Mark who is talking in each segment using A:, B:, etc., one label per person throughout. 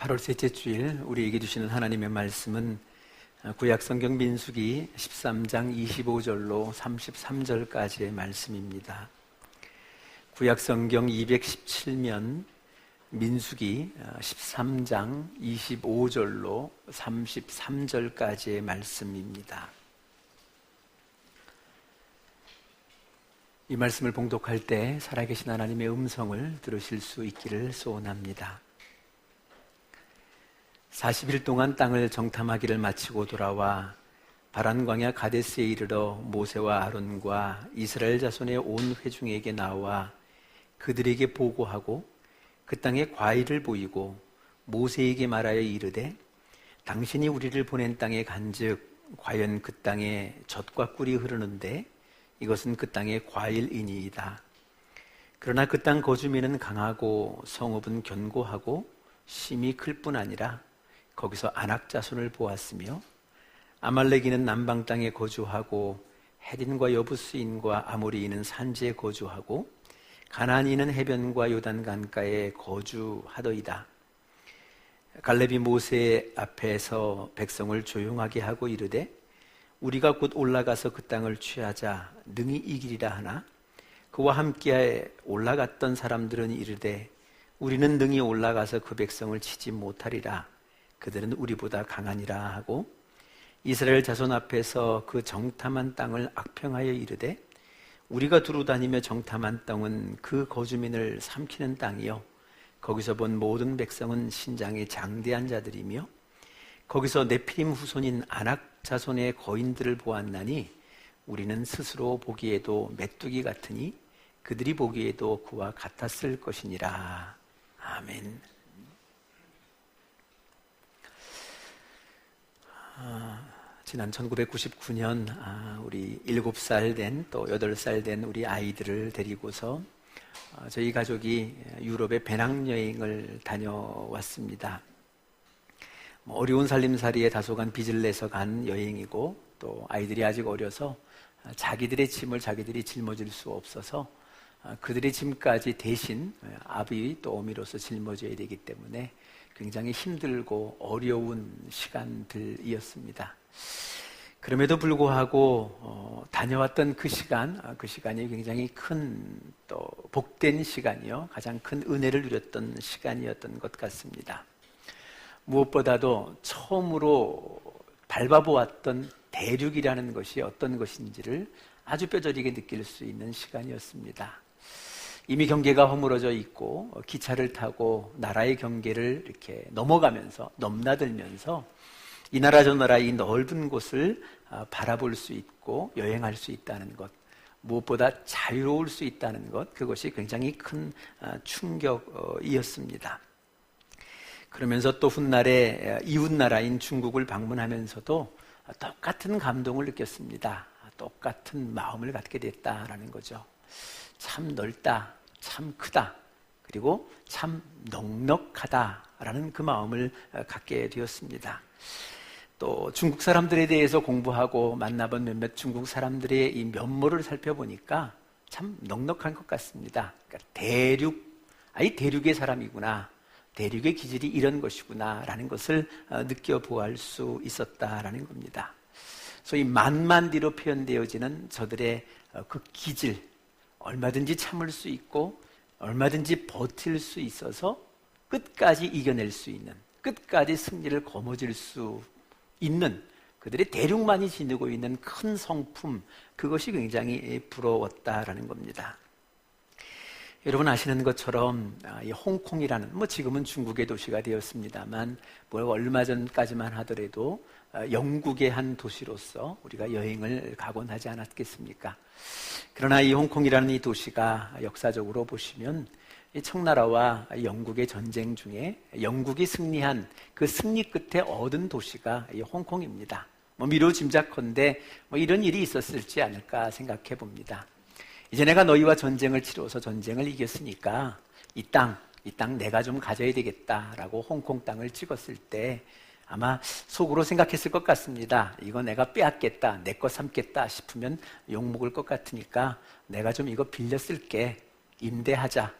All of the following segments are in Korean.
A: 8월 셋째 주일 우리에게 주시는 하나님의 말씀은 구약성경 민수기 13장 25절로 33절까지의 말씀입니다. 구약성경 217면 민수기 13장 25절로 33절까지의 말씀입니다. 이 말씀을 봉독할 때 살아계신 하나님의 음성을 들으실 수 있기를 소원합니다. 40일 동안 땅을 정탐하기를 마치고 돌아와 바란 광야 가데스에 이르러 모세와 아론과 이스라엘 자손의 온 회중에게 나와 그들에게 보고하고 그 땅에 과일을 보이고 모세에게 말하여 이르되 당신이 우리를 보낸 땅에 간즉 과연 그 땅에 젖과 꿀이 흐르는데 이것은 그 땅의 과일이니이다. 그러나 그 땅 거주민은 강하고 성읍은 견고하고 심이 클 뿐 아니라 거기서 아낙 자손을 보았으며 아말렉인은 남방 땅에 거주하고 헤딘과 여부스인과 아모리인은 산지에 거주하고 가나안인은 해변과 요단 강가에 거주하더이다. 갈렙이 모세 앞에서 백성을 조용하게 하고 이르되 우리가 곧 올라가서 그 땅을 취하자 능히 이기리라 하나 그와 함께 올라갔던 사람들은 이르되 우리는 능히 올라가서 그 백성을 치지 못하리라. 그들은 우리보다 강하니라 하고 이스라엘 자손 앞에서 그 정탐한 땅을 악평하여 이르되 우리가 두루 다니며 정탐한 땅은 그 거주민을 삼키는 땅이요 거기서 본 모든 백성은 신장이 장대한 자들이며 거기서 네피림 후손인 아낙 자손의 거인들을 보았나니 우리는 스스로 보기에도 메뚜기 같으니 그들이 보기에도 그와 같았을 것이니라. 아멘. 지난 1999년 우리 7살 된 또 8살 된 우리 아이들을 데리고서 저희 가족이 유럽에 배낭여행을 다녀왔습니다. 어려운 살림살이에 다소간 빚을 내서 간 여행이고 또 아이들이 아직 어려서 자기들의 짐을 자기들이 짊어질 수 없어서 그들의 짐까지 대신 아비 또 어미로서 짊어져야 되기 때문에 굉장히 힘들고 어려운 시간들이었습니다. 그럼에도 불구하고 다녀왔던 그 시간이 굉장히 큰 또 복된 시간이요 가장 큰 은혜를 누렸던 시간이었던 것 같습니다. 무엇보다도 처음으로 밟아보았던 대륙이라는 것이 어떤 것인지를 아주 뼈저리게 느낄 수 있는 시간이었습니다. 이미 경계가 허물어져 있고 기차를 타고 나라의 경계를 이렇게 넘나들면서 이 나라 저 나라 이 넓은 곳을 바라볼 수 있고 여행할 수 있다는 것, 무엇보다 자유로울 수 있다는 것, 그것이 굉장히 큰 충격이었습니다. 그러면서 또 훗날에 이웃나라인 중국을 방문하면서도 똑같은 감동을 느꼈습니다. 똑같은 마음을 갖게 됐다라는 거죠. 참 넓다, 참 크다, 그리고 참 넉넉하다라는 그 마음을 갖게 되었습니다. 또 중국 사람들에 대해서 공부하고 만나본 몇몇 중국 사람들의 이 면모를 살펴보니까 참 넉넉한 것 같습니다. 그러니까 대륙의 사람이구나, 대륙의 기질이 이런 것이구나 라는 것을 느껴보알 수 있었다라는 겁니다. 소위 만만디로 표현되어지는 저들의 그 기질, 얼마든지 참을 수 있고 얼마든지 버틸 수 있어서 끝까지 이겨낼 수 있는, 끝까지 승리를 거머쥘 수 있는 그들의 대륙만이 지니고 있는 큰 성품, 그것이 굉장히 부러웠다라는 겁니다. 여러분 아시는 것처럼 이 홍콩이라는, 지금은 중국의 도시가 되었습니다만 얼마 전까지만 하더라도 영국의 한 도시로서 우리가 여행을 가곤 하지 않았겠습니까? 그러나 이 홍콩이라는 이 도시가 역사적으로 보시면 이 청나라와 영국의 전쟁 중에 영국이 승리한 그 승리 끝에 얻은 도시가 이 홍콩입니다. 미루 짐작컨대 이런 일이 있었을지 않을까 생각해 봅니다. 이제 내가 너희와 전쟁을 치러서 전쟁을 이겼으니까 이 땅 내가 좀 가져야 되겠다라고 홍콩 땅을 찍었을 때 아마 속으로 생각했을 것 같습니다. 이거 내가 빼앗겠다, 내 거 삼겠다 싶으면 욕먹을 것 같으니까 내가 좀 이거 빌려 쓸게, 임차하자.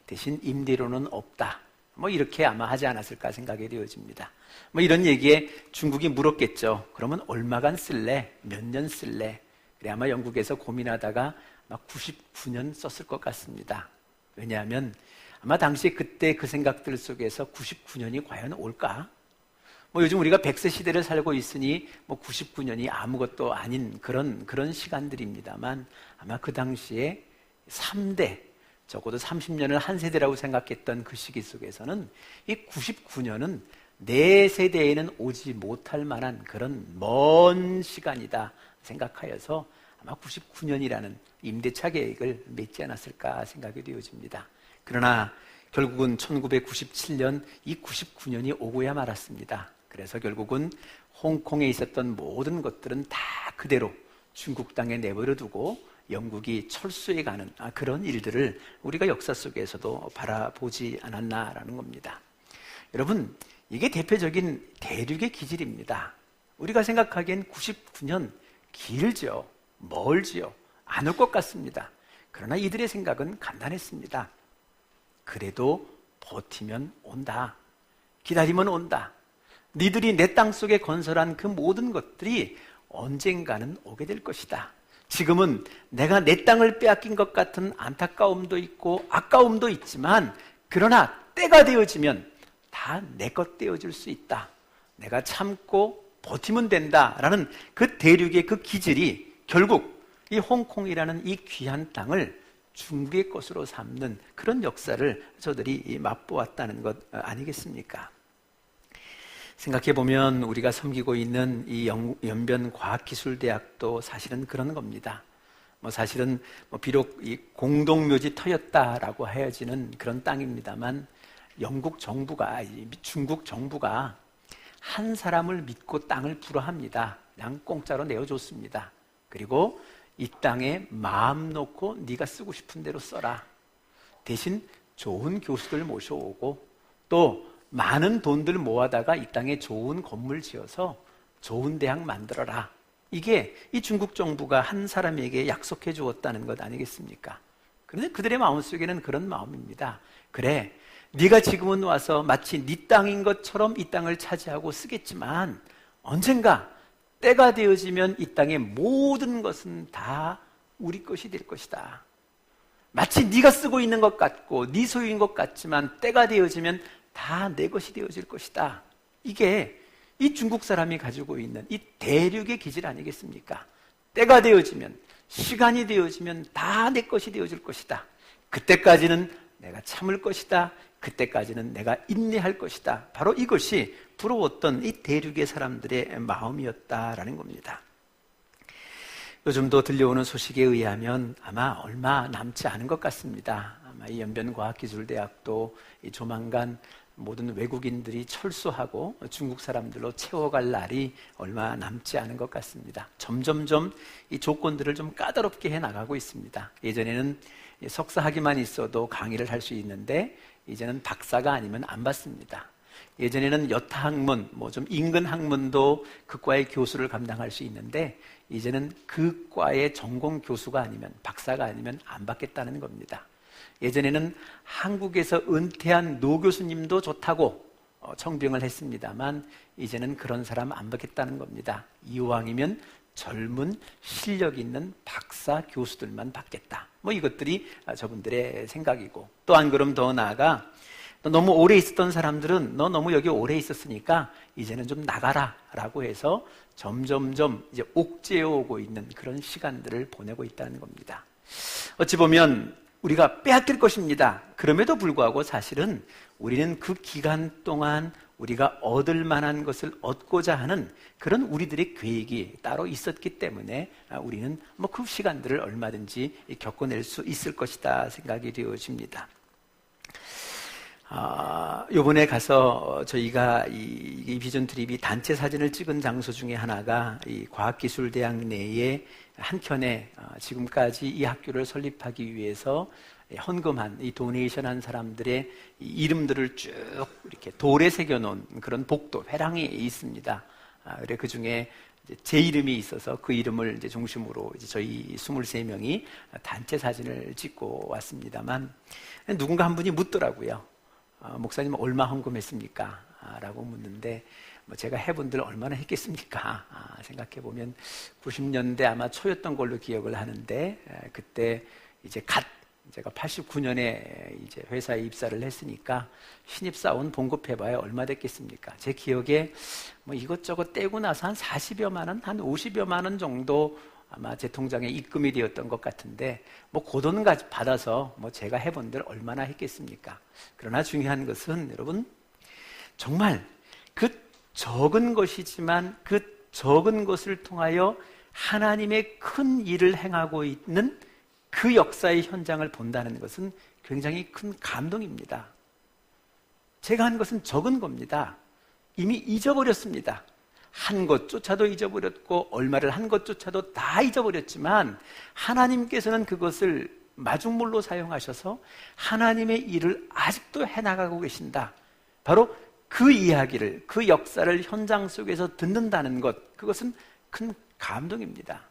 A: 대신 임대료는 없다. 뭐 이렇게 아마 하지 않았을까 생각이 되어집니다. 뭐 이런 얘기에 중국이 물었겠죠. 그러면 얼마간 쓸래? 몇 년 쓸래? 그래 아마 영국에서 고민하다가 막 99년 썼을 것 같습니다. 왜냐하면 아마 당시 그때 그 생각들 속에서 99년이 과연 올까? 뭐 요즘 우리가 100세 시대를 살고 있으니 뭐 99년이 아무것도 아닌 그런 시간들입니다만 아마 그 당시에 3대, 적어도 30년을 한 세대라고 생각했던 그 시기 속에서는 이 99년은 내 세대에는 오지 못할 만한 그런 먼 시간이다 생각하여서 아마 99년이라는 임대차 계획을 맺지 않았을까 생각이 되어집니다. 그러나 결국은 1997년 이 99년이 오고야 말았습니다. 그래서 결국은 홍콩에 있었던 모든 것들은 다 그대로 중국 땅에 내버려 두고 영국이 철수해 가는 그런 일들을 우리가 역사 속에서도 바라보지 않았나라는 겁니다. 여러분, 이게 대표적인 대륙의 기질입니다. 우리가 생각하기엔 99년 길죠, 멀지요, 안 올 것 같습니다. 그러나 이들의 생각은 간단했습니다. 그래도 버티면 온다. 기다리면 온다. 니들이 내 땅 속에 건설한 그 모든 것들이 언젠가는 오게 될 것이다. 지금은 내가 내 땅을 빼앗긴 것 같은 안타까움도 있고 아까움도 있지만 그러나 때가 되어지면 다 내 것 되어질 수 있다. 내가 참고 버티면 된다라는 그 대륙의 그 기질이 결국 이 홍콩이라는 이 귀한 땅을 중국의 것으로 삼는 그런 역사를 저들이 맛보았다는 것 아니겠습니까? 생각해보면 우리가 섬기고 있는 이 연변과학기술대학도 사실은 그런 겁니다. 사실은 비록 이 공동묘지 터였다라고 하여지는 그런 땅입니다만 영국 정부가, 중국 정부가 한 사람을 믿고 땅을 불어합니다. 그냥 공짜로 내어줬습니다. 그리고 이 땅에 마음 놓고 네가 쓰고 싶은 대로 써라. 대신 좋은 교수들 모셔오고 또 많은 돈들 모아다가 이 땅에 좋은 건물 지어서 좋은 대학 만들어라. 이게 이 중국 정부가 한 사람에게 약속해 주었다는 것 아니겠습니까? 그런데 그들의 마음속에는 그런 마음입니다. 그래, 네가 지금은 와서 마치 네 땅인 것처럼 이 땅을 차지하고 쓰겠지만 언젠가 때가 되어지면 이 땅의 모든 것은 다 우리 것이 될 것이다. 마치 네가 쓰고 있는 것 같고 네 소유인 것 같지만 때가 되어지면 다 내 것이 되어질 것이다. 이게 이 중국 사람이 가지고 있는 이 대륙의 기질 아니겠습니까? 때가 되어지면, 시간이 되어지면 다 내 것이 되어질 것이다. 그때까지는 내가 참을 것이다. 그때까지는 내가 인내할 것이다. 바로 이것이 부러웠던 이 대륙의 사람들의 마음이었다라는 겁니다. 요즘도 들려오는 소식에 의하면 아마 얼마 남지 않은 것 같습니다. 아마 이 연변과학기술대학도 조만간 모든 외국인들이 철수하고 중국 사람들로 채워갈 날이 얼마 남지 않은 것 같습니다. 점점점 이 조건들을 좀 까다롭게 해나가고 있습니다. 예전에는 석사 학위만 있어도 강의를 할 수 있는데 이제는 박사가 아니면 안 받습니다. 예전에는 여타 학문, 좀 인근 학문도 그 과의 교수를 감당할 수 있는데 이제는 그 과의 전공 교수가 아니면 박사가 아니면 안 받겠다는 겁니다. 예전에는 한국에서 은퇴한 노 교수님도 좋다고 청빙을 했습니다만 이제는 그런 사람 안 받겠다는 겁니다. 이왕이면 젊은 실력 있는 박사 교수들만 받겠다. 이것들이 저분들의 생각이고 또 안 그럼 더 나아가 너 너무 오래 있었던 사람들은 너 너무 여기 오래 있었으니까 이제는 좀 나가라 라고 해서 점점점 이제 옥죄어 오고 있는 그런 시간들을 보내고 있다는 겁니다. 어찌 보면 우리가 빼앗길 것입니다. 그럼에도 불구하고 사실은 우리는 그 기간 동안 우리가 얻을 만한 것을 얻고자 하는 그런 우리들의 계획이 따로 있었기 때문에 우리는 그 시간들을 얼마든지 겪어낼 수 있을 것이다 생각이 되어집니다. 요번에 가서 저희가 이 비전 트립이 단체 사진을 찍은 장소 중에 하나가 이 과학기술대학 내에 한켠에 지금까지 이 학교를 설립하기 위해서 헌금한, 이 도네이션한 사람들의 이름들을 쭉 이렇게 돌에 새겨놓은 그런 복도, 회랑이 있습니다. 그래 그 중에 제 이름이 있어서 그 이름을 이제 중심으로 이제 저희 23명이 단체 사진을 찍고 왔습니다만 누군가 한 분이 묻더라고요. 목사님 얼마 헌금했습니까? 라고 묻는데 제가 해본들 얼마나 했겠습니까? 생각해 보면 90년대 아마 초였던 걸로 기억을 하는데 그때 이제 제가 89년에 이제 회사에 입사를 했으니까 신입사원 봉급해봐야 얼마 됐겠습니까? 제 기억에 이것저것 떼고 나서 한 40여만 원, 한 50여만 원 정도 아마 제 통장에 입금이 되었던 것 같은데 그 돈 받아서 제가 해본들 얼마나 했겠습니까? 그러나 중요한 것은 여러분 정말 그 적은 것이지만 그 적은 것을 통하여 하나님의 큰 일을 행하고 있는 그 역사의 현장을 본다는 것은 굉장히 큰 감동입니다. 제가 한 것은 적은 겁니다. 이미 잊어버렸습니다. 한 것조차도 잊어버렸고 얼마를 한 것조차도 다 잊어버렸지만 하나님께서는 그것을 마중물로 사용하셔서 하나님의 일을 아직도 해나가고 계신다. 바로 그 이야기를, 그 역사를 현장 속에서 듣는다는 것, 그것은 큰 감동입니다.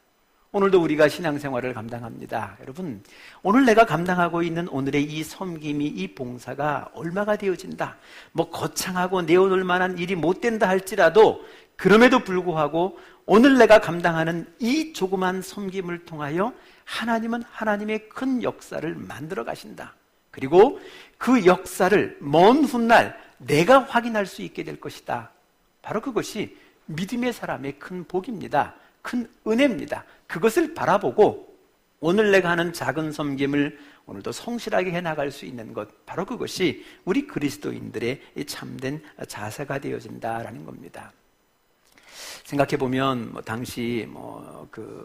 A: 오늘도 우리가 신앙생활을 감당합니다. 여러분, 오늘 내가 감당하고 있는 오늘의 이 섬김이, 이 봉사가 얼마가 되어진다. 거창하고 내어놓을 만한 일이 못 된다 할지라도 그럼에도 불구하고 오늘 내가 감당하는 이 조그만 섬김을 통하여 하나님은 하나님의 큰 역사를 만들어 가신다. 그리고 그 역사를 먼 훗날 내가 확인할 수 있게 될 것이다. 바로 그것이 믿음의 사람의 큰 복입니다. 큰 은혜입니다. 그것을 바라보고 오늘 내가 하는 작은 섬김을 오늘도 성실하게 해나갈 수 있는 것, 바로 그것이 우리 그리스도인들의 참된 자세가 되어진다라는 겁니다. 생각해보면 당시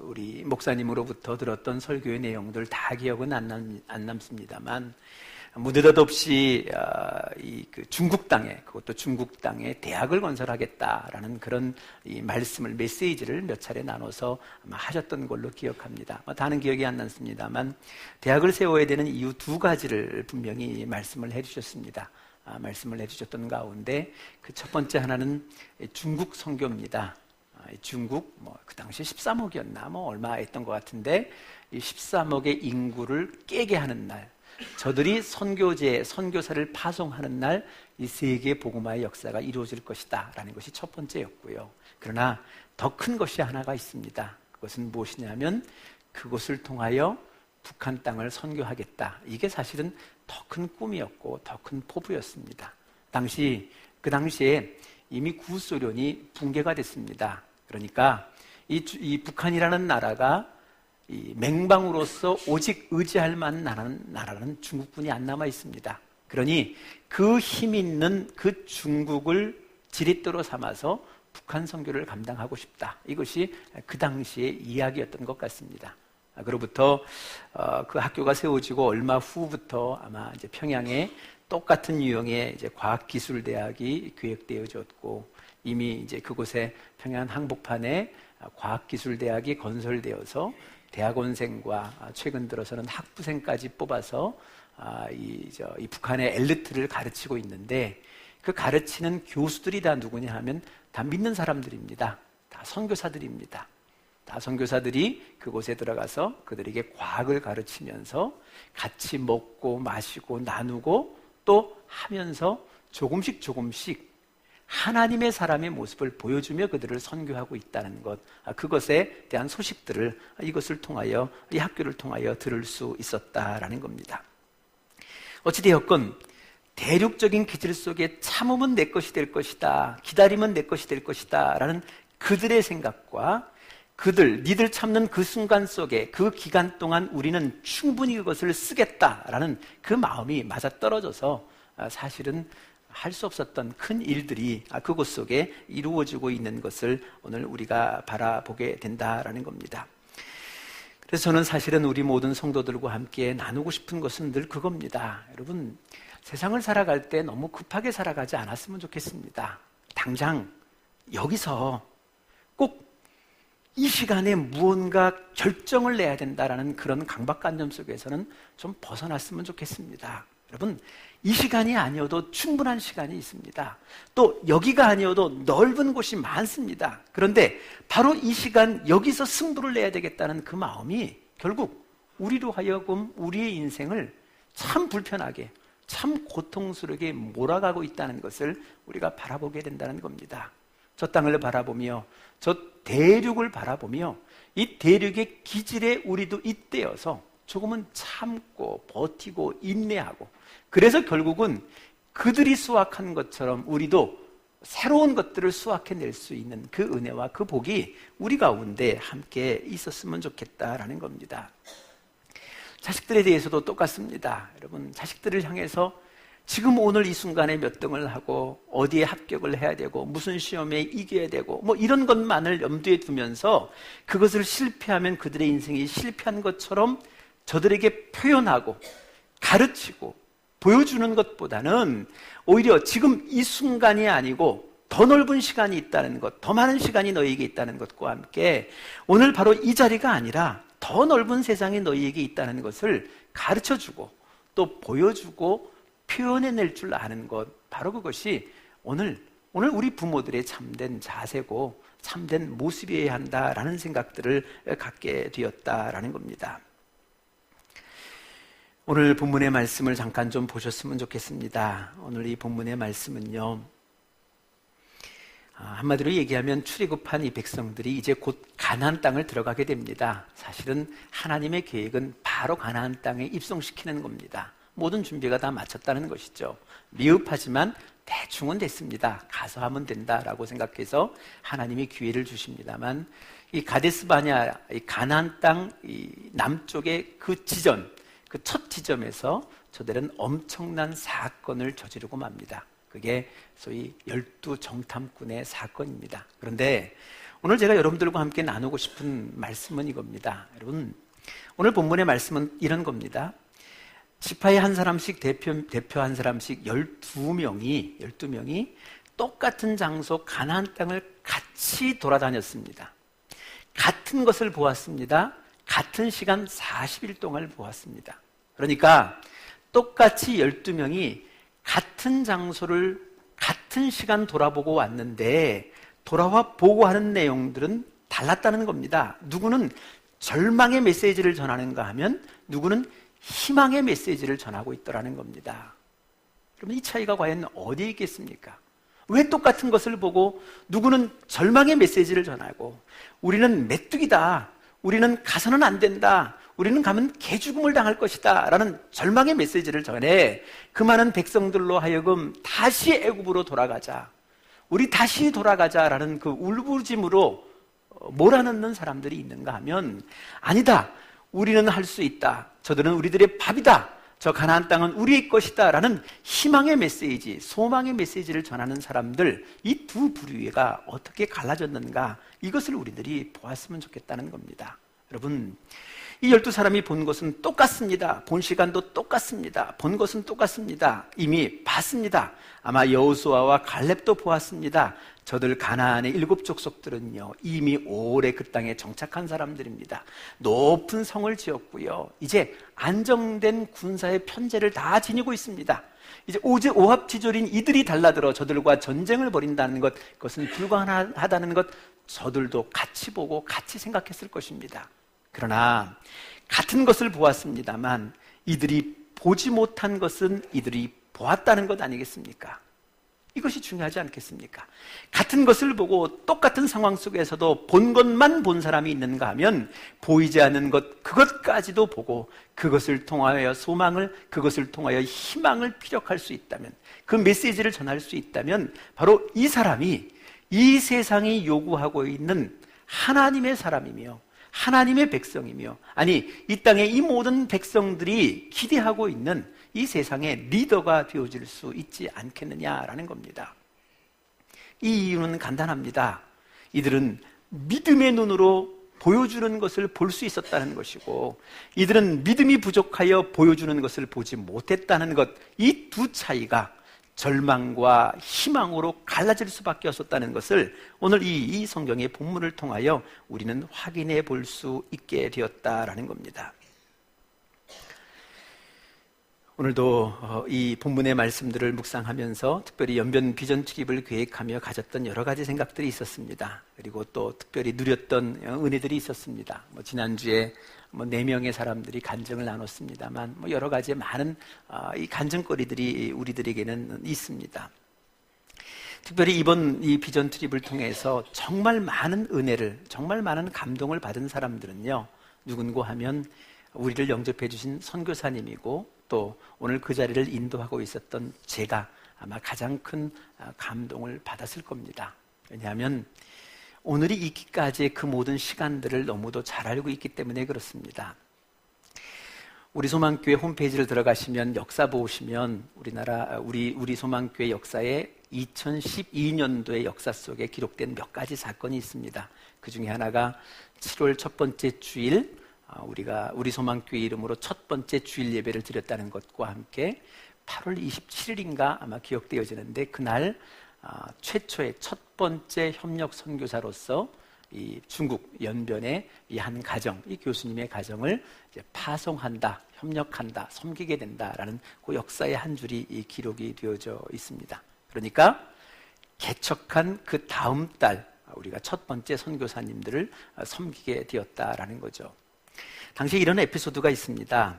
A: 우리 목사님으로부터 들었던 설교의 내용들 다 기억은 안 남습니다만 무드덧없이 중국 땅에, 그것도 중국 땅에 대학을 건설하겠다라는 그런 이 말씀을, 메시지를 몇 차례 나눠서 아마 하셨던 걸로 기억합니다. 다는 기억이 안 났습니다만 대학을 세워야 되는 이유 두 가지를 분명히 말씀을 해주셨습니다. 말씀을 해주셨던 가운데 그 첫 번째 하나는 중국 선교입니다. 중국 그 당시 13억이었나 얼마 했던 것 같은데 이 13억의 인구를 깨게 하는 날, 저들이 선교사를 파송하는 날 이 세계 복음화의 역사가 이루어질 것이다 라는 것이 첫 번째였고요. 그러나 더 큰 것이 하나가 있습니다. 그것은 무엇이냐면 그것을 통하여 북한 땅을 선교하겠다. 이게 사실은 더 큰 꿈이었고 더 큰 포부였습니다. 그 당시에 이미 구소련이 붕괴가 됐습니다. 그러니까 이 북한이라는 나라가 이 맹방으로서 오직 의지할 만한 나라는 중국군이 안 남아 있습니다. 그러니 그 힘 있는 그 중국을 지렛대로 삼아서 북한 선교를 감당하고 싶다. 이것이 그 당시의 이야기였던 것 같습니다. 그로부터 그 학교가 세워지고 얼마 후부터 아마 이제 평양에 똑같은 유형의 이제 과학기술대학이 계획되어졌고 이미 이제 그곳에 평양 항복판에 과학기술대학이 건설되어서 대학원생과 최근 들어서는 학부생까지 뽑아서 이 북한의 엘리트를 가르치고 있는데 그 가르치는 교수들이 다 누구냐 하면 다 믿는 사람들입니다. 다 선교사들입니다. 다 선교사들이 그곳에 들어가서 그들에게 과학을 가르치면서 같이 먹고 마시고 나누고 또 하면서 조금씩 하나님의 사람의 모습을 보여주며 그들을 선교하고 있다는 것, 그것에 대한 소식들을 이것을 통하여, 이 학교를 통하여 들을 수 있었다라는 겁니다. 어찌되었건 대륙적인 기질 속에 참음은 내 것이 될 것이다, 기다림은 내 것이 될 것이다 라는 그들의 생각과 니들 참는 그 순간 속에 그 기간 동안 우리는 충분히 그것을 쓰겠다라는 그 마음이 맞아떨어져서 사실은 할 수 없었던 큰 일들이 그곳 속에 이루어지고 있는 것을 오늘 우리가 바라보게 된다라는 겁니다. 그래서 저는 사실은 우리 모든 성도들과 함께 나누고 싶은 것은 늘 그겁니다. 여러분, 세상을 살아갈 때 너무 급하게 살아가지 않았으면 좋겠습니다. 당장 여기서 꼭 이 시간에 무언가 결정을 내야 된다라는 그런 강박관념 속에서는 좀 벗어났으면 좋겠습니다. 여러분, 이 시간이 아니어도 충분한 시간이 있습니다. 또 여기가 아니어도 넓은 곳이 많습니다. 그런데 바로 이 시간 여기서 승부를 내야 되겠다는 그 마음이 결국 우리로 하여금 우리의 인생을 참 불편하게, 참 고통스럽게 몰아가고 있다는 것을 우리가 바라보게 된다는 겁니다. 저 땅을 바라보며 저 대륙을 바라보며 이 대륙의 기질에 우리도 잇대어서 조금은 참고 버티고 인내하고, 그래서 결국은 그들이 수확한 것처럼 우리도 새로운 것들을 수확해낼 수 있는 그 은혜와 그 복이 우리 가운데 함께 있었으면 좋겠다라는 겁니다. 자식들에 대해서도 똑같습니다. 여러분, 자식들을 향해서 지금 오늘 이 순간에 몇 등을 하고 어디에 합격을 해야 되고 무슨 시험에 이겨야 되고 뭐 이런 것만을 염두에 두면서 그것을 실패하면 그들의 인생이 실패한 것처럼 저들에게 표현하고 가르치고 보여주는 것보다는 오히려 지금 이 순간이 아니고 더 넓은 시간이 있다는 것, 더 많은 시간이 너희에게 있다는 것과 함께 오늘 바로 이 자리가 아니라 더 넓은 세상이 너희에게 있다는 것을 가르쳐주고 또 보여주고 표현해낼 줄 아는 것, 바로 그것이 오늘 우리 부모들의 참된 자세고 참된 모습이어야 한다라는 생각들을 갖게 되었다라는 겁니다. 오늘 본문의 말씀을 잠깐 좀 보셨으면 좋겠습니다. 오늘 이 본문의 말씀은요, 한마디로 얘기하면 출애굽한 이 백성들이 이제 곧 가나안 땅을 들어가게 됩니다. 사실은 하나님의 계획은 바로 가나안 땅에 입성시키는 겁니다. 모든 준비가 다 마쳤다는 것이죠. 미흡하지만 대충은 됐습니다. 가서 하면 된다라고 생각해서 하나님이 기회를 주십니다만, 이 가데스 바냐, 이 가나안 땅 이 남쪽의 그 지점, 그 첫 지점에서 저들은 엄청난 사건을 저지르고 맙니다. 그게 소위 12 정탐꾼의 사건입니다. 그런데 오늘 제가 여러분들과 함께 나누고 싶은 말씀은 이겁니다. 여러분, 오늘 본문의 말씀은 이런 겁니다. 지파의 한 사람씩 대표 한 사람씩 12명이 똑같은 장소 가나안 땅을 같이 돌아다녔습니다. 같은 것을 보았습니다. 같은 시간 40일 동안 보았습니다. 그러니까 똑같이 12명이 같은 장소를 같은 시간 돌아보고 왔는데 돌아와 보고하는 내용들은 달랐다는 겁니다. 누구는 절망의 메시지를 전하는가 하면 누구는 희망의 메시지를 전하고 있더라는 겁니다. 그러면 이 차이가 과연 어디에 있겠습니까? 왜 똑같은 것을 보고 누구는 절망의 메시지를 전하고 우리는 메뚜기다, 우리는 가서는 안 된다, 우리는 가면 개죽음을 당할 것이다 라는 절망의 메시지를 전해 그 많은 백성들로 하여금 다시 애굽으로 돌아가자, 우리 다시 돌아가자라는 그 울부짖음으로 몰아넣는 사람들이 있는가 하면 아니다, 우리는 할 수 있다, 저들은 우리들의 밥이다, 저 가나안 땅은 우리의 것이다 라는 희망의 메시지, 소망의 메시지를 전하는 사람들, 이 두 부류가 어떻게 갈라졌는가, 이것을 우리들이 보았으면 좋겠다는 겁니다. 여러분, 이 12사람이 본 것은 똑같습니다. 본 시간도 똑같습니다. 본 것은 똑같습니다. 이미 봤습니다. 아마 여호수아와 갈렙도 보았습니다. 저들 가나안의 7족속들은요 이미 오래 그 땅에 정착한 사람들입니다. 높은 성을 지었고요, 이제 안정된 군사의 편제를 다 지니고 있습니다. 이제 오합지졸인 이들이 달라들어 저들과 전쟁을 벌인다는 것, 그것은 불가능하다는 것 저들도 같이 보고 같이 생각했을 것입니다. 그러나 같은 것을 보았습니다만 이들이 보지 못한 것은 이들이 보았다는 것 아니겠습니까? 이것이 중요하지 않겠습니까? 같은 것을 보고 똑같은 상황 속에서도 본 것만 본 사람이 있는가 하면 보이지 않는 것, 그것까지도 보고 그것을 통하여 소망을, 그것을 통하여 희망을 피력할 수 있다면, 그 메시지를 전할 수 있다면 바로 이 사람이 이 세상이 요구하고 있는 하나님의 사람이며 하나님의 백성이며, 아니 이 땅의 이 모든 백성들이 기대하고 있는 이 세상의 리더가 되어질 수 있지 않겠느냐라는 겁니다. 이 이유는 간단합니다. 이들은 믿음의 눈으로 보여주는 것을 볼 수 있었다는 것이고, 이들은 믿음이 부족하여 보여주는 것을 보지 못했다는 것, 이 두 차이가 절망과 희망으로 갈라질 수밖에 없었다는 것을 오늘 이 성경의 본문을 통하여 우리는 확인해 볼 수 있게 되었다라는 겁니다. 오늘도 이 본문의 말씀들을 묵상하면서 특별히 연변 비전 트립을 계획하며 가졌던 여러 가지 생각들이 있었습니다. 그리고 또 특별히 누렸던 은혜들이 있었습니다. 지난주에 4명의 사람들이 간증을 나눴습니다만 여러 가지 많은 이 간증거리들이 우리들에게는 있습니다. 특별히 이번 이 비전 트립을 통해서 정말 많은 은혜를, 정말 많은 감동을 받은 사람들은요, 누군고 하면 우리를 영접해 주신 선교사님이고 또 오늘 그 자리를 인도하고 있었던 제가 아마 가장 큰 감동을 받았을 겁니다. 왜냐하면 오늘이 있기까지의 그 모든 시간들을 너무도 잘 알고 있기 때문에 그렇습니다. 우리 소망교회 홈페이지를 들어가시면 역사 보시면 우리 소망교회 역사의 2012년도의 역사 속에 기록된 몇 가지 사건이 있습니다. 그 중에 하나가 7월 첫 번째 주일 우리 소망교회 이름으로 첫 번째 주일 예배를 드렸다는 것과 함께 8월 27일인가 아마 기억되어지는데 그날 최초의 첫 번째 협력 선교사로서 이 중국 연변의 이 한 가정, 이 교수님의 가정을 이제 파송한다, 협력한다, 섬기게 된다라는 그 역사의 한 줄이 이 기록이 되어져 있습니다. 그러니까 개척한 그 다음 달 우리가 첫 번째 선교사님들을 섬기게 되었다라는 거죠. 당시에 이런 에피소드가 있습니다.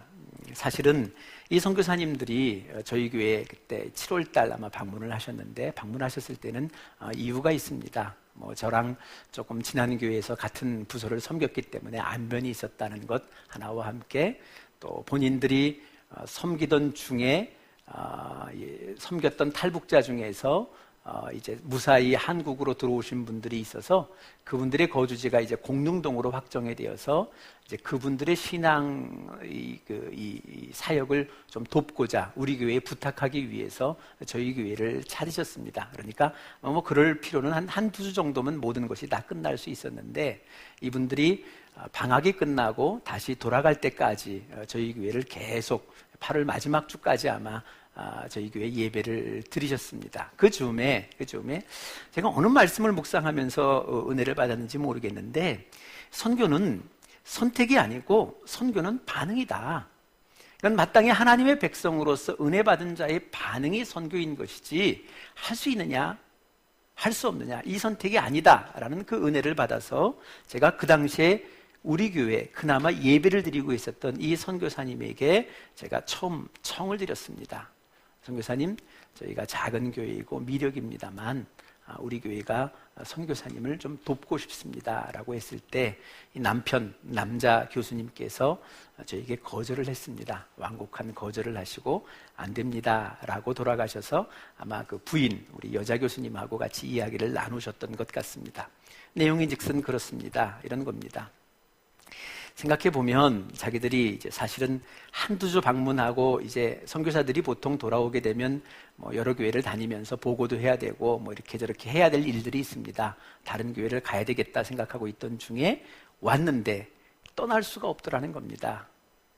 A: 사실은 이 선교사님들이 저희 교회에 그때 7월 달 아마 방문을 하셨는데 방문하셨을 때는 이유가 있습니다. 저랑 조금 지난 교회에서 같은 부서를 섬겼기 때문에 안면이 있었다는 것 하나와 함께 또 본인들이 섬기던 중에 섬겼던 탈북자 중에서 이제 무사히 한국으로 들어오신 분들이 있어서 그분들의 거주지가 이제 공릉동으로 확정이 되어서 이제 그분들의 신앙 이 사역을 좀 돕고자 우리 교회에 부탁하기 위해서 저희 교회를 차리셨습니다. 그러니까 그럴 필요는 한두 주 정도면 모든 것이 다 끝날 수 있었는데 이분들이 방학이 끝나고 다시 돌아갈 때까지 저희 교회를 계속 8월 마지막 주까지 아마 저희 교회 예배를 드리셨습니다. 그 즈음에 제가 어느 말씀을 묵상하면서 은혜를 받았는지 모르겠는데 선교는 선택이 아니고 선교는 반응이다. 그건 마땅히 하나님의 백성으로서 은혜 받은 자의 반응이 선교인 것이지 할 수 있느냐 할 수 없느냐 이 선택이 아니다라는 그 은혜를 받아서 제가 그 당시에 우리 교회 그나마 예배를 드리고 있었던 이 선교사님에게 제가 처음 청을 드렸습니다. 선교사님, 저희가 작은 교회이고 미력입니다만 우리 교회가 선교사님을 좀 돕고 싶습니다 라고 했을 때 이 남자 교수님께서 저에게 거절을 했습니다. 완곡한 거절을 하시고 안 됩니다 라고 돌아가셔서 아마 그 부인 우리 여자 교수님하고 같이 이야기를 나누셨던 것 같습니다. 내용인즉슨 그렇습니다. 이런 겁니다. 생각해보면 자기들이 이제 사실은 한두 주 방문하고 이제 선교사들이 보통 돌아오게 되면 여러 교회를 다니면서 보고도 해야 되고 이렇게 저렇게 해야 될 일들이 있습니다. 다른 교회를 가야 되겠다 생각하고 있던 중에 왔는데 떠날 수가 없더라는 겁니다.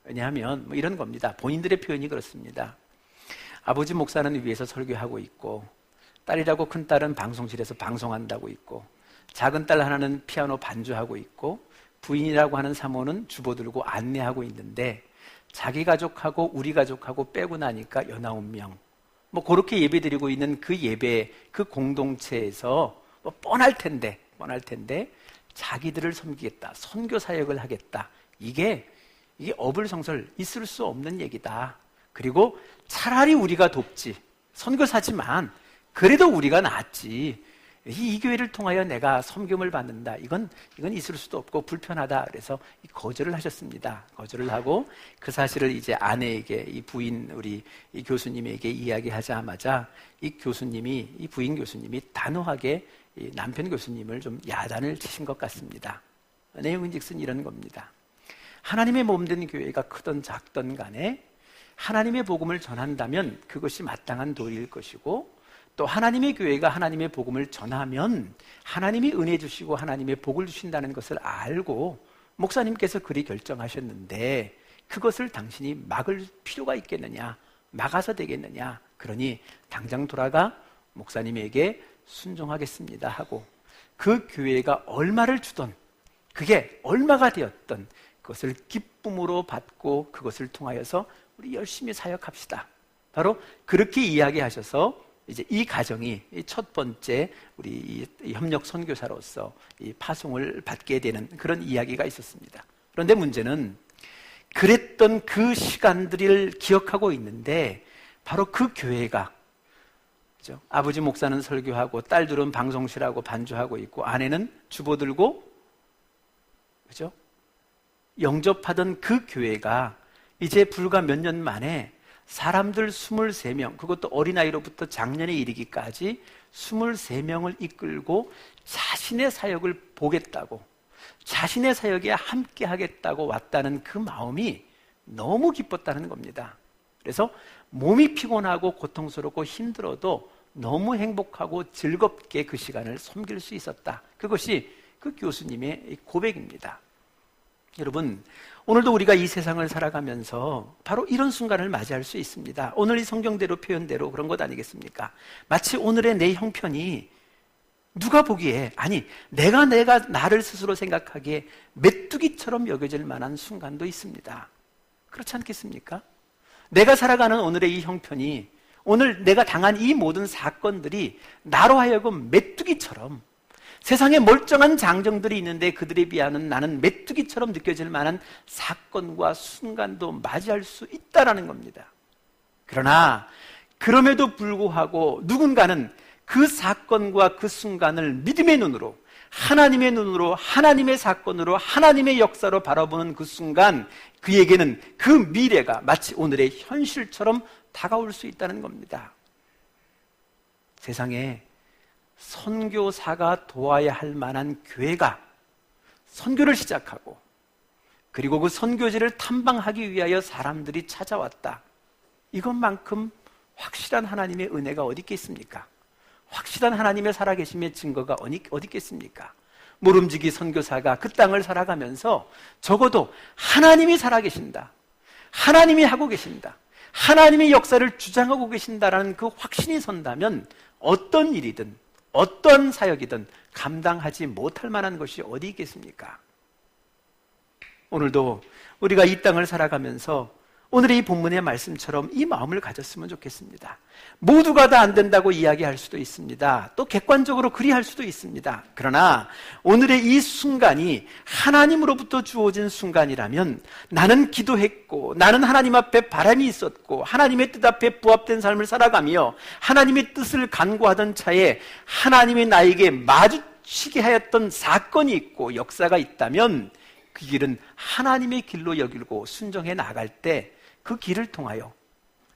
A: 왜냐하면 이런 겁니다. 본인들의 표현이 그렇습니다. 아버지 목사는 위에서 설교하고 있고 딸이라고 큰 딸은 방송실에서 방송한다고 있고 작은 딸 하나는 피아노 반주하고 있고 부인이라고 하는 사모는 주보 들고 안내하고 있는데 자기 가족하고 우리 가족하고 빼고 나니까 19명 그렇게 예배드리고 있는 그 예배 그 공동체에서 뻔할 텐데 자기들을 섬기겠다 선교 사역을 하겠다 이게 어불성설 있을 수 없는 얘기다. 그리고 차라리 우리가 돕지 선교사지만 그래도 우리가 낫지 이 교회를 통하여 내가 섬김을 받는다. 이건 있을 수도 없고 불편하다. 그래서 거절을 하셨습니다. 거절을 하고 그 사실을 이제 아내에게 이 부인 우리 이 교수님에게 이야기하자마자 이 부인 교수님이 단호하게 이 남편 교수님을 좀 야단을 치신 것 같습니다. 내용인즉슨 이런 겁니다. 하나님의 몸된 교회가 크든 작든 간에 하나님의 복음을 전한다면 그것이 마땅한 도리일 것이고 또 하나님의 교회가 하나님의 복음을 전하면 하나님이 은혜 주시고 하나님의 복을 주신다는 것을 알고 목사님께서 그리 결정하셨는데 그것을 당신이 막을 필요가 있겠느냐 막아서 되겠느냐 그러니 당장 돌아가 목사님에게 순종하겠습니다 하고 그 교회가 얼마를 주던 그게 얼마가 되었던 그것을 기쁨으로 받고 그것을 통하여서 우리 열심히 사역합시다. 바로 그렇게 이야기하셔서 이제 이 가정이 첫 번째 우리 이 협력 선교사로서 이 파송을 받게 되는 그런 이야기가 있었습니다. 그런데 문제는 그랬던 그 시간들을 기억하고 있는데 바로 그 교회가, 그죠? 아버지 목사는 설교하고 딸들은 방송실하고 반주하고 있고 아내는 주보 들고, 그죠? 영접하던 그 교회가 이제 불과 몇 년 만에 사람들 23명, 그것도 어린아이로부터 장년에 이르기까지 23명을 이끌고 자신의 사역을 보겠다고, 자신의 사역에 함께 하겠다고 왔다는 그 마음이 너무 기뻤다는 겁니다. 그래서 몸이 피곤하고 고통스럽고 힘들어도 너무 행복하고 즐겁게 그 시간을 섬길 수 있었다. 그것이 그 교수님의 고백입니다. 여러분, 오늘도 우리가 이 세상을 살아가면서 바로 이런 순간을 맞이할 수 있습니다. 오늘 이 성경대로 표현대로 그런 것 아니겠습니까? 마치 오늘의 내 형편이 누가 보기에, 아니 내가 나를 스스로 생각하기에 메뚜기처럼 여겨질 만한 순간도 있습니다. 그렇지 않겠습니까? 내가 살아가는 오늘의 이 형편이, 오늘 내가 당한 이 모든 사건들이 나로 하여금 메뚜기처럼, 세상에 멀쩡한 장정들이 있는데 그들에 비하면 나는 메뚜기처럼 느껴질 만한 사건과 순간도 맞이할 수 있다라는 겁니다. 그러나 그럼에도 불구하고 누군가는 그 사건과 그 순간을 믿음의 눈으로, 하나님의 눈으로, 하나님의 사건으로, 하나님의 역사로 바라보는 그 순간, 그에게는 그 미래가 마치 오늘의 현실처럼 다가올 수 있다는 겁니다. 세상에 선교사가 도와야 할 만한 교회가 선교를 시작하고, 그리고 그 선교지를 탐방하기 위하여 사람들이 찾아왔다. 이것만큼 확실한 하나님의 은혜가 어디 있겠습니까? 확실한 하나님의 살아계심의 증거가 어디 있겠습니까? 모름지기 선교사가 그 땅을 살아가면서 적어도 하나님이 살아계신다, 하나님이 하고 계신다, 하나님의 역사를 주장하고 계신다라는 그 확신이 선다면 어떤 일이든 어떤 사역이든 감당하지 못할 만한 것이 어디 있겠습니까? 오늘도 우리가 이 땅을 살아가면서 오늘의 이 본문의 말씀처럼 이 마음을 가졌으면 좋겠습니다. 모두가 다 안 된다고 이야기할 수도 있습니다. 또 객관적으로 그리할 수도 있습니다. 그러나 오늘의 이 순간이 하나님으로부터 주어진 순간이라면, 나는 기도했고 나는 하나님 앞에 바람이 있었고 하나님의 뜻 앞에 부합된 삶을 살아가며 하나님의 뜻을 간구하던 차에 하나님이 나에게 마주치게 하였던 사건이 있고 역사가 있다면, 그 길은 하나님의 길로 여기고 순종해 나갈 때 그 길을 통하여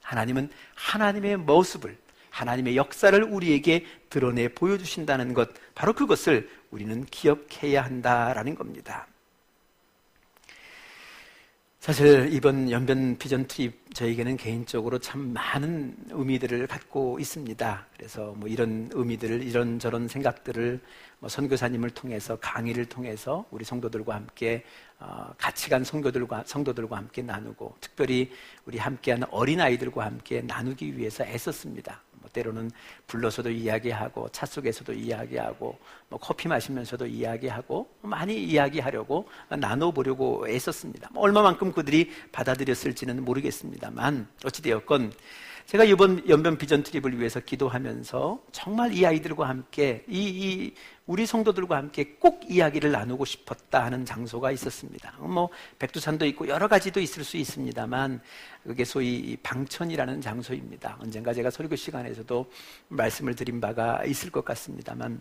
A: 하나님은 하나님의 모습을, 하나님의 역사를 우리에게 드러내 보여주신다는 것, 바로 그것을 우리는 기억해야 한다라는 겁니다. 사실 이번 연변 비전 트립, 저에게는 개인적으로 참 많은 의미들을 갖고 있습니다. 그래서 이런 의미들을, 이런저런 생각들을 선교사님을 통해서, 강의를 통해서 우리 성도들과 함께 같이 간 성도들과 함께 나누고, 특별히 우리 함께하는 어린아이들과 함께 나누기 위해서 애썼습니다. 때로는 불러서도 이야기하고, 차 속에서도 이야기하고, 커피 마시면서도 이야기하고, 많이 이야기하려고, 나눠보려고 애썼습니다. 얼마만큼 그들이 받아들였을지는 모르겠습니다만, 어찌되었건 제가 이번 연변 비전 트립을 위해서 기도하면서 정말 이 아이들과 함께, 우리 성도들과 함께 꼭 이야기를 나누고 싶었다 하는 장소가 있었습니다. 백두산도 있고 여러 가지도 있을 수 있습니다만, 그게 소위 방천이라는 장소입니다. 언젠가 제가 설교 시간에서도 말씀을 드린 바가 있을 것 같습니다만,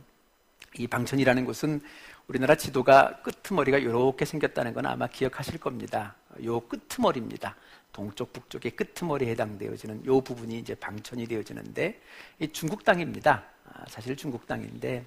A: 이 방천이라는 곳은 우리나라 지도가 끄트머리가 이렇게 생겼다는 건 아마 기억하실 겁니다. 요 끄트머리입니다. 동쪽 북쪽의 끄트머리에 해당되어지는 요 부분이 이제 방천이 되어지는데, 이 중국 땅입니다. 사실 중국 땅인데,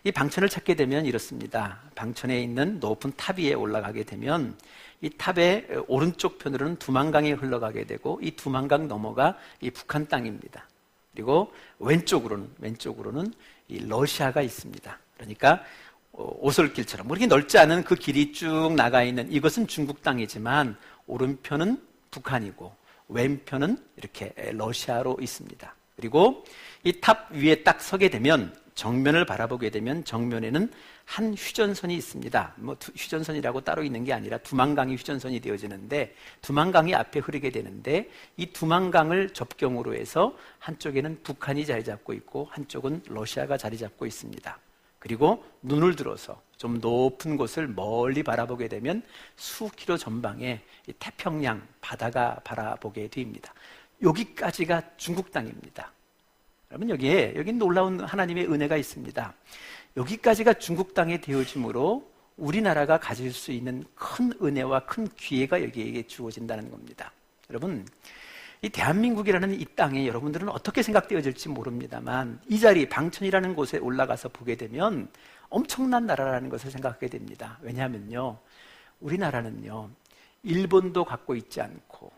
A: 이 방천을 찾게 되면 이렇습니다. 방천에 있는 높은 탑 위에 올라가게 되면 이 탑의 오른쪽 편으로는 두만강이 흘러가게 되고, 이 두만강 너머가 이 북한 땅입니다. 그리고 왼쪽으로는 이 러시아가 있습니다. 그러니까 오솔길처럼 그렇게 넓지 않은 그 길이 쭉 나가 있는 이것은 중국 땅이지만, 오른편은 북한이고 왼편은 이렇게 러시아로 있습니다. 그리고 이 탑 위에 딱 서게 되면, 정면을 바라보게 되면 정면에는 한 휴전선이 있습니다. 휴전선이라고 따로 있는 게 아니라 두만강이 휴전선이 되어지는데, 두만강이 앞에 흐르게 되는데, 이 두만강을 접경으로 해서 한쪽에는 북한이 자리 잡고 있고 한쪽은 러시아가 자리 잡고 있습니다. 그리고 눈을 들어서 좀 높은 곳을 멀리 바라보게 되면 수킬로 전방에 이 태평양 바다가 바라보게 됩니다. 여기까지가 중국 땅입니다. 여러분, 여기 놀라운 하나님의 은혜가 있습니다. 여기까지가 중국 땅이 되어짐으로 우리나라가 가질 수 있는 큰 은혜와 큰 기회가 여기에게 주어진다는 겁니다. 여러분, 이 대한민국이라는 이 땅에 여러분들은 어떻게 생각되어질지 모릅니다만, 이 자리 방천이라는 곳에 올라가서 보게 되면 엄청난 나라라는 것을 생각하게 됩니다. 왜냐하면요, 우리나라는요, 일본도 갖고 있지 않고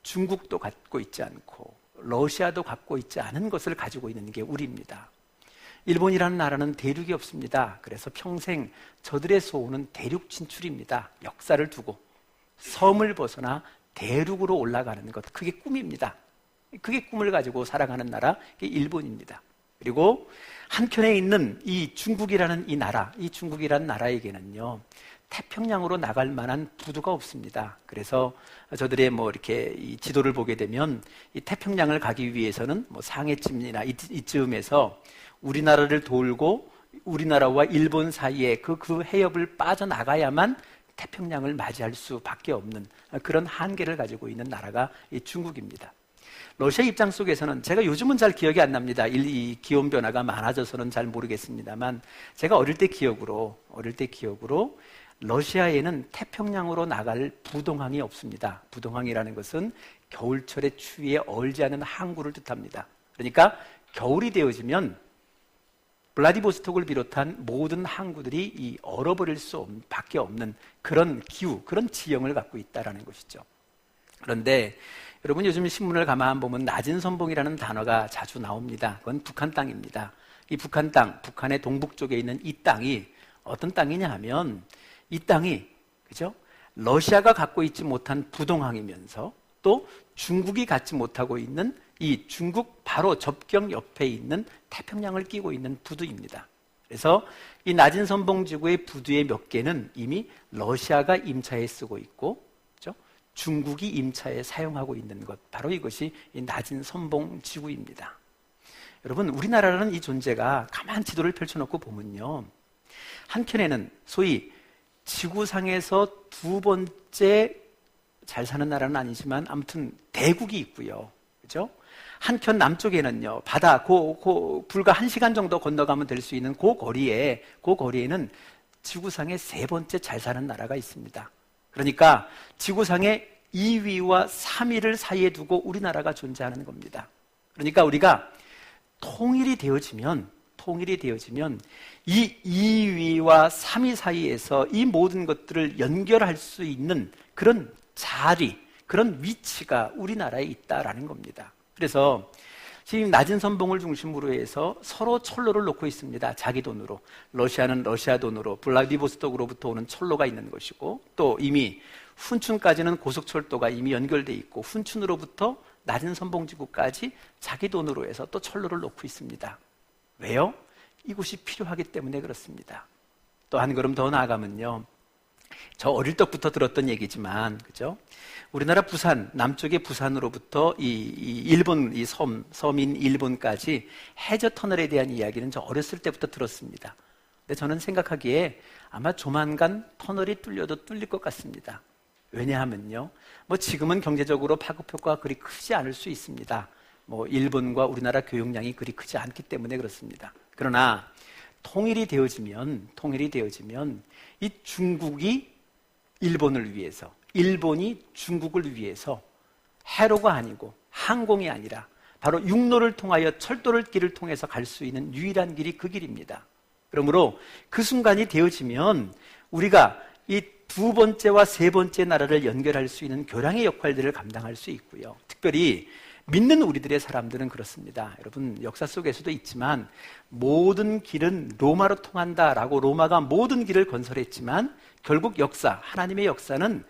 A: 중국도 갖고 있지 않고 러시아도 갖고 있지 않은 것을 가지고 있는 게 우리입니다. 일본이라는 나라는 대륙이 없습니다. 그래서 평생 저들의 소원은 대륙 진출입니다. 역사를 두고 섬을 벗어나 대륙으로 올라가는 것, 그게 꿈입니다. 그게 꿈을 가지고 살아가는 나라, 그게 일본입니다. 그리고 한켠에 있는 이 중국이라는 이 나라, 이 중국이라는 나라에게는요, 태평양으로 나갈 만한 부두가 없습니다. 그래서 저들의 이렇게 이 지도를 보게 되면 이 태평양을 가기 위해서는 상해쯤이나 이쯤에서 우리나라를 돌고 우리나라와 일본 사이에 그 해협을 빠져나가야만 태평양을 맞이할 수밖에 없는 그런 한계를 가지고 있는 나라가 이 중국입니다. 러시아 입장 속에서는, 제가 요즘은 잘 기억이 안 납니다. 이 기온 변화가 많아져서는 잘 모르겠습니다만, 제가 어릴 때 기억으로 러시아에는 태평양으로 나갈 부동항이 없습니다. 부동항이라는 것은 겨울철의 추위에 얼지 않은 항구를 뜻합니다. 그러니까 겨울이 되어지면 블라디보스톡을 비롯한 모든 항구들이 얼어버릴 수밖에 없는 그런 기후, 그런 지형을 갖고 있다는 것이죠. 그런데 여러분, 요즘 신문을 가만 보면 낮은 선봉이라는 단어가 자주 나옵니다. 그건 북한 땅입니다. 이 북한 땅, 북한의 동북 쪽에 있는 이 땅이 어떤 땅이냐 하면, 이 땅이, 그죠? 러시아가 갖고 있지 못한 부동항이면서 또 중국이 갖지 못하고 있는 이 중국 바로 접경 옆에 있는 태평양을 끼고 있는 부두입니다. 그래서 이 낮은 선봉지구의 부두의 몇 개는 이미 러시아가 임차에 쓰고 있고, 그죠? 중국이 임차에 사용하고 있는 것, 바로 이것이 이 낮은 선봉지구입니다. 여러분, 우리나라라는 이 존재가 가만 지도를 펼쳐놓고 보면요, 한켠에는 소위 지구상에서 두 번째 잘 사는 나라는 아니지만 아무튼 대국이 있고요, 그죠? 한켠 남쪽에는요, 바다, 불과 1시간 정도 건너가면 될 수 있는 그 거리에는 지구상의 세 번째 잘 사는 나라가 있습니다. 그러니까 지구상의 2위와 3위를 사이에 두고 우리나라가 존재하는 겁니다. 그러니까 우리가 통일이 되어지면 이 2위와 3위 사이에서 이 모든 것들을 연결할 수 있는 그런 자리, 그런 위치가 우리나라에 있다라는 겁니다. 그래서 지금 낮은 선봉을 중심으로 해서 서로 철로를 놓고 있습니다. 자기 돈으로. 러시아는 러시아 돈으로 블라디보스톡으로부터 오는 철로가 있는 것이고, 또 이미 훈춘까지는 고속철도가 이미 연결돼 있고, 훈춘으로부터 낮은 선봉지구까지 자기 돈으로 해서 또 철로를 놓고 있습니다. 왜요? 이곳이 필요하기 때문에 그렇습니다. 또 한 걸음 더 나아가면요, 저 어릴 적부터 들었던 얘기지만, 그죠? 우리나라 부산, 남쪽의 부산으로부터 일본, 섬인 일본까지 해저 터널에 대한 이야기는 저 어렸을 때부터 들었습니다. 근데 저는 생각하기에 아마 조만간 터널이 뚫려도 뚫릴 것 같습니다. 왜냐하면요, 지금은 경제적으로 파급 효과가 그리 크지 않을 수 있습니다. 일본과 우리나라 교역량이 그리 크지 않기 때문에 그렇습니다. 그러나 통일이 되어지면 이 중국이 일본을 위해서, 일본이 중국을 위해서 해로가 아니고 항공이 아니라 바로 육로를 통하여 철도를 길을 통해서 갈 수 있는 유일한 길이 그 길입니다. 그러므로 그 순간이 되어지면 우리가 이 두 번째와 세 번째 나라를 연결할 수 있는 교량의 역할들을 감당할 수 있고요. 특별히 믿는 우리들의 사람들은 그렇습니다. 여러분, 역사 속에서도 있지만 모든 길은 로마로 통한다라고 로마가 모든 길을 건설했지만 결국 하나님의 역사는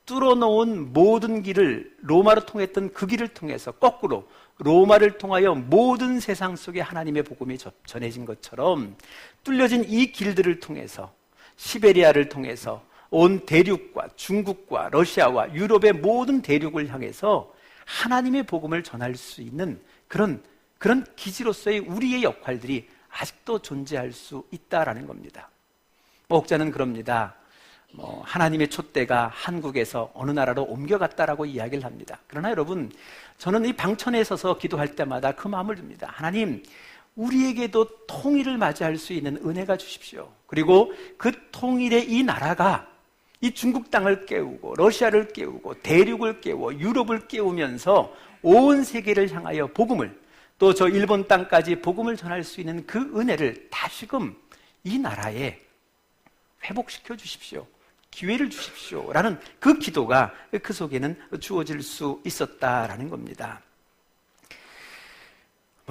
A: 뚫어놓은 모든 길을, 로마로 통했던 그 길을 통해서 거꾸로 로마를 통하여 모든 세상 속에 하나님의 복음이 전해진 것처럼 뚫려진 이 길들을 통해서 시베리아를 통해서 온 대륙과 중국과 러시아와 유럽의 모든 대륙을 향해서 하나님의 복음을 전할 수 있는 그런 기지로서의 우리의 역할들이 아직도 존재할 수 있다라는 겁니다. 목자는 그럽니다. 하나님의 촛대가 한국에서 어느 나라로 옮겨갔다라고 이야기를 합니다. 그러나 여러분, 저는 이 방천에 서서 기도할 때마다 그 마음을 듭니다. 하나님, 우리에게도 통일을 맞이할 수 있는 은혜가 주십시오. 그리고 그 통일의 이 나라가 이 중국 땅을 깨우고 러시아를 깨우고 대륙을 깨워 유럽을 깨우면서 온 세계를 향하여 복음을, 또 저 일본 땅까지 복음을 전할 수 있는 그 은혜를 다시금 이 나라에 회복시켜 주십시오. 기회를 주십시오. 라는 그 기도가 그 속에는 주어질 수 있었다라는 겁니다.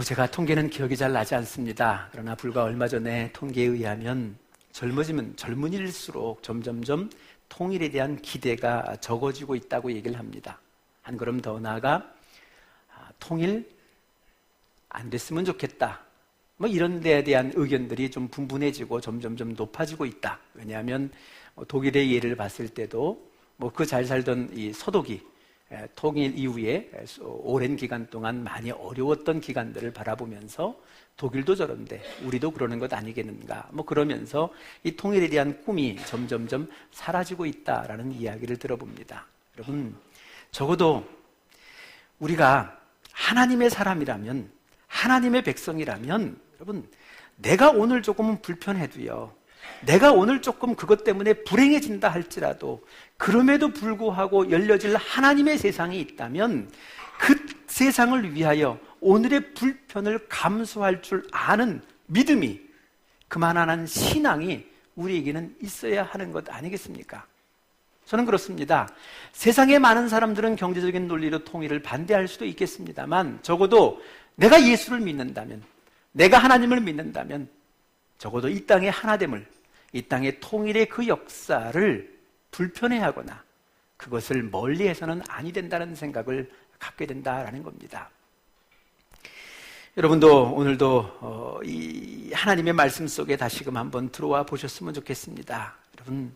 A: 제가 통계는 기억이 잘 나지 않습니다. 그러나 불과 얼마 전에 통계에 의하면 젊어지면 젊은이일수록 점점점 통일에 대한 기대가 적어지고 있다고 얘기를 합니다. 한 걸음 더 나아가 통일 안 됐으면 좋겠다, 이런 데에 대한 의견들이 좀 분분해지고 점점점 높아지고 있다. 왜냐하면 독일의 예를 봤을 때도 그 잘 살던 이 서독이 통일 이후에 오랜 기간 동안 많이 어려웠던 기간들을 바라보면서 독일도 저런데 우리도 그러는 것 아니겠는가, 그러면서 이 통일에 대한 꿈이 점점점 사라지고 있다라는 이야기를 들어봅니다. 여러분, 적어도 우리가 하나님의 사람이라면, 하나님의 백성이라면, 여러분, 내가 오늘 조금은 불편해도요, 내가 오늘 조금 그것 때문에 불행해진다 할지라도 그럼에도 불구하고 열려질 하나님의 세상이 있다면 그 세상을 위하여 오늘의 불편을 감수할 줄 아는 믿음이, 그만한 신앙이 우리에게는 있어야 하는 것 아니겠습니까? 저는 그렇습니다. 세상의 많은 사람들은 경제적인 논리로 통일을 반대할 수도 있겠습니다만, 적어도 내가 예수를 믿는다면, 내가 하나님을 믿는다면 적어도 이 땅의 하나됨을, 이 땅의 통일의 그 역사를 불편해하거나 그것을 멀리해서는 아니 된다는 생각을 갖게 된다라는 겁니다. 여러분도 오늘도 이 하나님의 말씀 속에 다시금 한번 들어와 보셨으면 좋겠습니다. 여러분,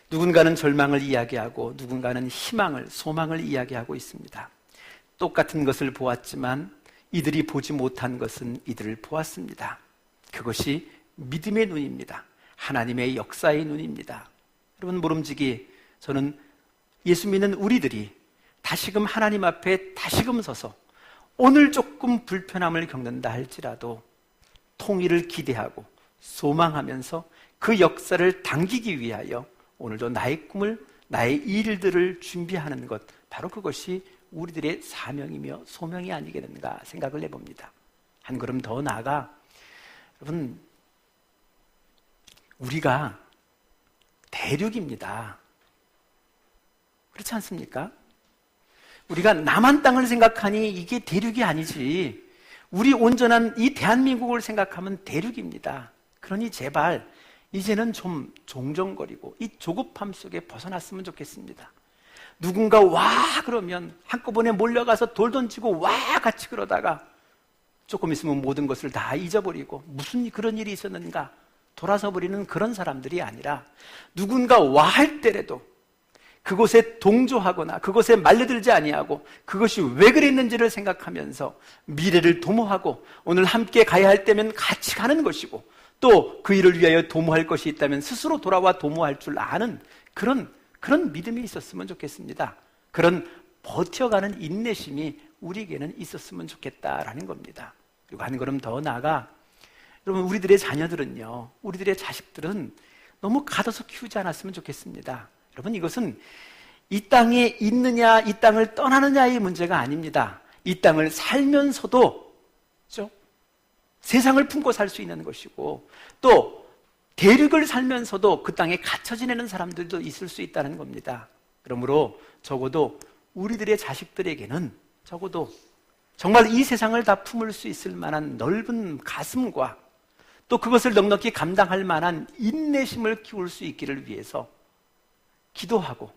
A: 누군가는 절망을 이야기하고 누군가는 희망을, 소망을 이야기하고 있습니다. 똑같은 것을 보았지만 이들이 보지 못한 것은 이들을 보았습니다. 그것이 믿음의 눈입니다. 하나님의 역사의 눈입니다. 여러분, 모름지기 저는 예수 믿는 우리들이 다시금 하나님 앞에 다시금 서서 오늘 조금 불편함을 겪는다 할지라도 통일을 기대하고 소망하면서 그 역사를 당기기 위하여 오늘도 나의 꿈을, 나의 일들을 준비하는 것, 바로 그것이 우리들의 사명이며 소명이 아니겠는가 생각을 해봅니다. 한 걸음 더 나아가, 여러분, 우리가 대륙입니다. 그렇지 않습니까? 우리가 남한 땅을 생각하니 이게 대륙이 아니지, 우리 온전한 이 대한민국을 생각하면 대륙입니다. 그러니 제발 이제는 좀 종정거리고 이 조급함 속에 벗어났으면 좋겠습니다. 누군가 와 그러면 한꺼번에 몰려가서 돌 던지고 와 같이 그러다가 조금 있으면 모든 것을 다 잊어버리고 무슨 그런 일이 있었는가 돌아서 버리는 그런 사람들이 아니라, 누군가 와 할 때라도 그곳에 동조하거나 그곳에 말려들지 아니하고 그것이 왜 그랬는지를 생각하면서 미래를 도모하고 오늘 함께 가야 할 때면 같이 가는 것이고, 또 그 일을 위하여 도모할 것이 있다면 스스로 돌아와 도모할 줄 아는 그런 믿음이 있었으면 좋겠습니다. 그런 버텨가는 인내심이 우리에게는 있었으면 좋겠다라는 겁니다. 그리고 한 걸음 더 나아가, 여러분, 우리들의 자녀들은요, 우리들의 자식들은 너무 가둬서 키우지 않았으면 좋겠습니다. 여러분, 이것은 이 땅에 있느냐 이 땅을 떠나느냐의 문제가 아닙니다. 이 땅을 살면서도 그렇죠? 세상을 품고 살 수 있는 것이고, 또 대륙을 살면서도 그 땅에 갇혀 지내는 사람들도 있을 수 있다는 겁니다. 그러므로 적어도 우리들의 자식들에게는 적어도 정말 이 세상을 다 품을 수 있을 만한 넓은 가슴과 또 그것을 넉넉히 감당할 만한 인내심을 키울 수 있기를 위해서 기도하고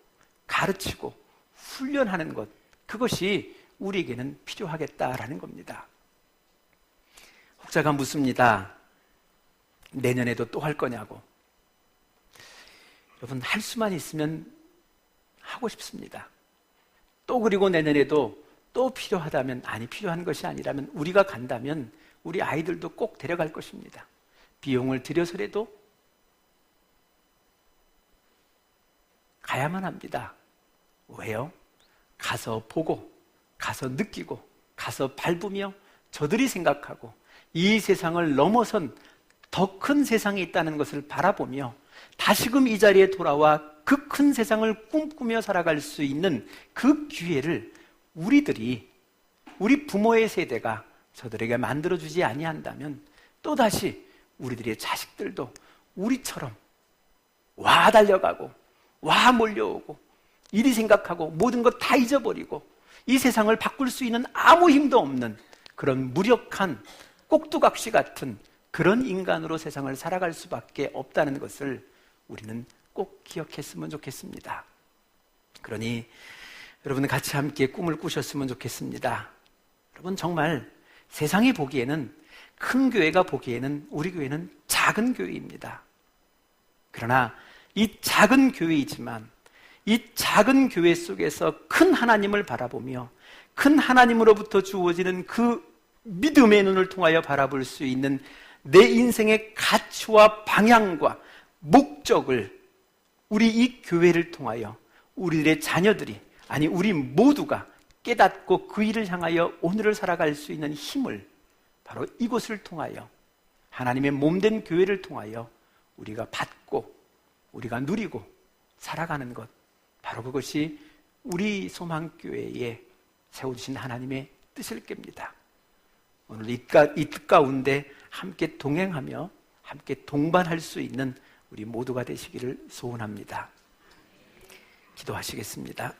A: 가르치고 훈련하는 것, 그것이 우리에게는 필요하겠다라는 겁니다. 혹자가 묻습니다. 내년에도 또 할 거냐고. 여러분, 할 수만 있으면 하고 싶습니다. 또 그리고 내년에도 또 필요하다면, 아니 필요한 것이 아니라면, 우리가 간다면 우리 아이들도 꼭 데려갈 것입니다. 비용을 들여서라도 가야만 합니다. 왜요? 가서 보고, 가서 느끼고, 가서 밟으며 저들이 생각하고 이 세상을 넘어선 더 큰 세상이 있다는 것을 바라보며 다시금 이 자리에 돌아와 그 큰 세상을 꿈꾸며 살아갈 수 있는 그 기회를 우리들이, 우리 부모의 세대가 저들에게 만들어주지 아니한다면 또다시 우리들의 자식들도 우리처럼 와 달려가고 와 몰려오고 이리 생각하고 모든 것 다 잊어버리고 이 세상을 바꿀 수 있는 아무 힘도 없는 그런 무력한 꼭두각시 같은 그런 인간으로 세상을 살아갈 수밖에 없다는 것을 우리는 꼭 기억했으면 좋겠습니다. 그러니 여러분 같이 함께 꿈을 꾸셨으면 좋겠습니다. 여러분 정말 세상이 보기에는, 큰 교회가 보기에는 우리 교회는 작은 교회입니다. 그러나 이 작은 교회이지만 이 작은 교회 속에서 큰 하나님을 바라보며 큰 하나님으로부터 주어지는 그 믿음의 눈을 통하여 바라볼 수 있는 내 인생의 가치와 방향과 목적을 우리 이 교회를 통하여 우리들의 자녀들이, 아니 우리 모두가 깨닫고 그 일을 향하여 오늘을 살아갈 수 있는 힘을 바로 이곳을 통하여, 하나님의 몸된 교회를 통하여 우리가 받고 우리가 누리고 살아가는 것, 바로 그것이 우리 소망교회에 세워주신 하나님의 뜻일 겁니다. 오늘 이 뜻 가운데 함께 동행하며 함께 동반할 수 있는 우리 모두가 되시기를 소원합니다. 기도하시겠습니다.